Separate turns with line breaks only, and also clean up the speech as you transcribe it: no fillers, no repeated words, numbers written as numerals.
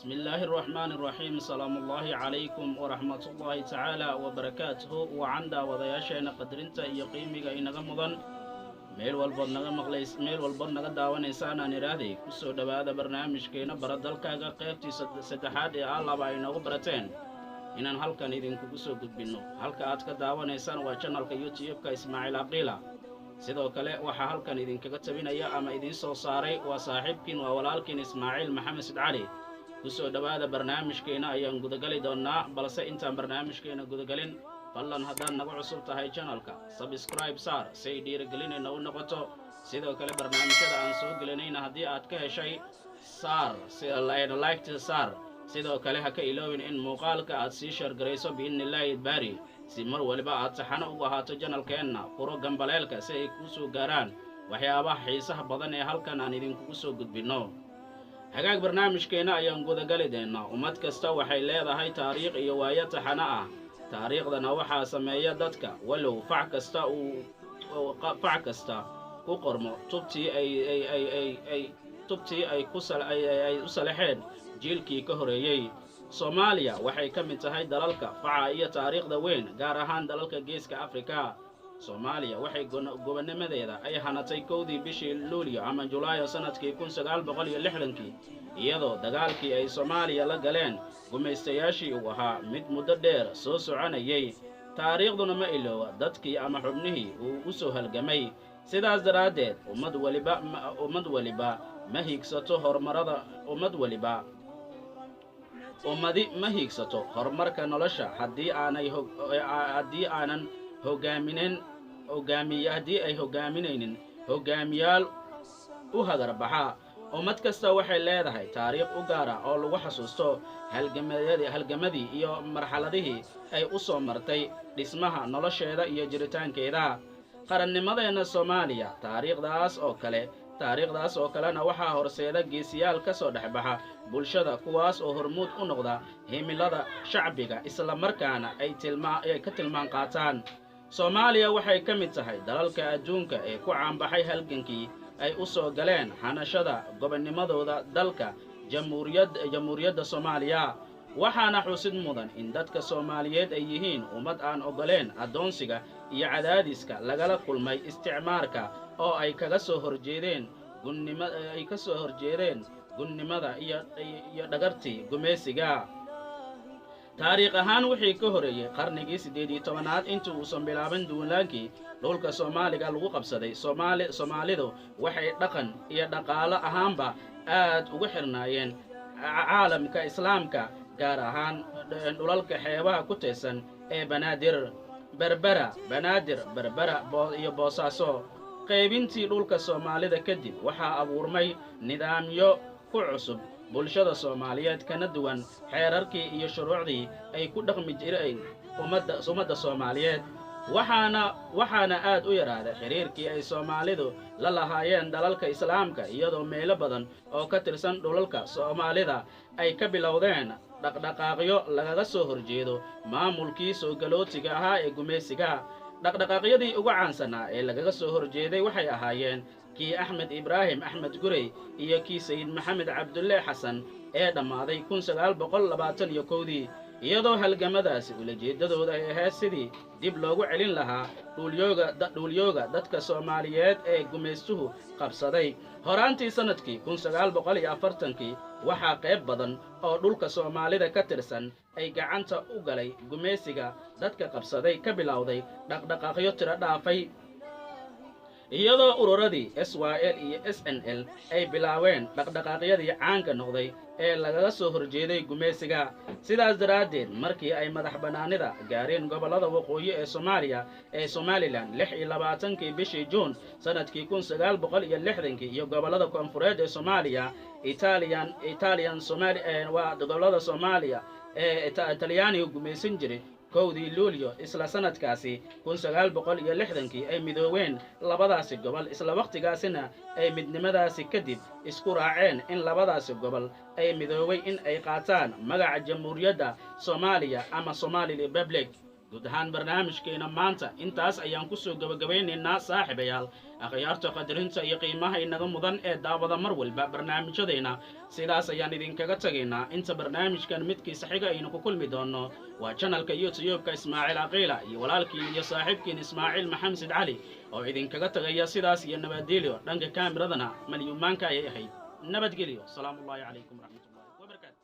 بسم الله الرحمن الرحيم سلام الله عليكم ورحمة الله تعالى وبركاته وعند وضياشينا قدرنتا يقيمك إنك مضن meel walba naga daawanaysaan aan iraahday kusoo dhawaada barnaamijkeena baradalkaaga qaybtii saddexaad ee allaba ay noogu barateen inaan halkan idinkugu soo gudbinno halka aad ka daawanaysaan waa channelka youtube-ka Ismaaciil Aqiila sidoo kale waxaa halkan idinkaga tabinaya ama idiin soo saaray waa saaxiibkiin waa walaalkiin Ismaaciil Maxamed Sidcali kusoo dhawaada barnaamijkeena ayaan gudagali doonaa balse intaan barnaamijkeena gudagalin ballan haddaan nagu cusub tahay channelka subscribe saar say dhiirigelinayna u noqoto sidoo kale barnaamijyada aan soo gelinayna haddii aad ka heshay saar like saar sidoo kale ha ka iloowin in muuqaalka aad sii sheergarayso biidnillaahi baari si mar waliba aad saxano ugu ahaato channelkeenna furo gambaleelka si ay kuu soo gaaraan waxyaabaha xiisaha badan ee halkan aan idinkugu soo gudbinno hagaag barnaamijkeena ayaan gudagali doonaa ummad kasta waxay leedahay taariikh iyo waayo taxano ah taariikhdana waxaa sameeya dadka walow fac kasta ku qormo tubtii ay u salaxeen jiilkii ka horeeyey Soomaaliya waxay ka mid tahay dalalka faca iyo taariikhda weyn gaar ahaan dalalka geeska Afrika Soomaaliya waxay gobonnimadeeda ay hanatay kowdii bishii Luulyo ama Julaayo sanadkii 1960 iyadoo dagaalkii ay Soomaaliya la galeen gumaystayaashii uu ahaa mid muddo dheer soo soconayay taariikhduna ma iloowa dadkii ama xubnihii uu u soo halgamay sidaas daraaddeed ummad waliba ma hiigsato horumarka nolosha haddii aanan hogaaminaynin hogaamiyaal u hagarbaxa ummad kasta waxay leedahay taariikh u gaara oo lagu xasuusto halgamadii iyo marxaladihii ay u soo martay dhismaha nolosheeda iyo jiritaankeeda qarannimadeenna Soomaaliya taariikhdaas oo kalena waxaa horseeda geesiyaal ka soo dhexbaxa bulshada kuwaas oo hormuud u noqda himilada shacbiga isla markaana ay ka tilmaan qaataan Soomaaliya waxay ka mid tahay dalalka adduunka ee ku caanbaxay halgankii ay u soo galeen hanashada gobonnimadooda dalka jamhuuriyadda Soomaaliya waxaana xusid mudan in dadka Soomaaliyeed ay yihiin ummad aan ogoleen adoonsiga iyo cadaadiska lagala kulmay isticmaarka oo ay kaga soo horjeedeen gunnimada iyo dhagartii gumeysiga taariikh ahaan wixii ka horeeyay qarnigii 18aad intii uusan bilaaban duulaankii dhulka Soomaaliga lagu qabsaday Soomaalidu waxay dhaqan iyo dhaqaale ahaanba aad ugu xirnaayeen caalamka islaamka gaar ahaan dhulalka xeebaha ku teesan ee Berbera iyo Boosaaso qaybintii dhulka Soomaalida kadib waxaa abuurmay nidaamyo ku cusub bulshada Soomaaliyeed kana duwan xeerarkii iyo shuruucdii ay ku dhaqmi jireen ummadda Soomaaliyeed waxaana aad u yaraaday xiriirkii ay Soomaalidu la lahaayeen dalalka islaamka iyadoo meelo badan oo ka tirsan dhulalka Soomaalida ay ka bilowdeen dhaqdhaqaaqyo lagaga soo horjeedo maamulkii soo galootiga ahaa ee gumeysiga dhaqdhaqaaqyadii ugu caansanaa ee lagaga soo horjeeday waxay ahaayeen kii Axmed Ibraahim Axmed Gurey iyo kii Sayid Maxamed Cabdulle Xasan ee dhammaaday 1921 iyadoo halgamadaasi ulajeedadooda ay ahayd sidii dib loogu celin lahaa dhuulyooga dadka Soomaaliyeed ee gumaystuhu qabsaday horaantii sanadkii 1940 waxaa qayb badan oo dhulka Soomaalida ka tirsan ay gacanta u galay gumaysiga dadka qabsaday ka bilowday dhaqdhaqaaqyo tiro dhaafay iyadoo ururadii SYL iyo SNL ay bilaaween dhaqdhaqaaqyadii caanka noqday ee lagaga soo horjeeday gumeysiga sidaas daraaddeed markii ay madax banaanida gaareen gobolada waqooyi ee Soomaaliya ee Somaliland 26 bishii Juun sanadkii 1960 iyo gobolada koonfureed ee Soomaaliya gobolada Soomaaliya ee Talyaaniga gumeysan jiray kowdii Luulyo isla sanadkaasi 1960 ay midoobeen labadaasi gobol isla waqtigaasina ay midnimadaasi kadib isku raaceen in labadaasi gobol ay midoobay in ay qaataan magaca Jamhuuriyadda Soomaaliya ama Somali Republic guud ahaan barnaamijkeena maanta intaas ayaan kusoo gabagabaynaynaa saaxiibayaal akhyaarta qadarinta iyo qiimaha inaga mudan ee daawada mar walba barnaamijyadeena sidaas ayaan idinkaga tagaynaa inta barnaamijkan midkiisa xiga aynu ku kulmi doono waa channelka youtube-ka ismaaciil caqiila iyo walaalkiin iyo saaxiibkiin ismaaciil maxamed cali oo idinkaga tagaya sidaas iyo nabadgelyo dhanka kaamiradana malyuumaanka ayay ahayd nabadgelyo salaamu ullaahi calaykum waraxmatullaahi wabarakaatu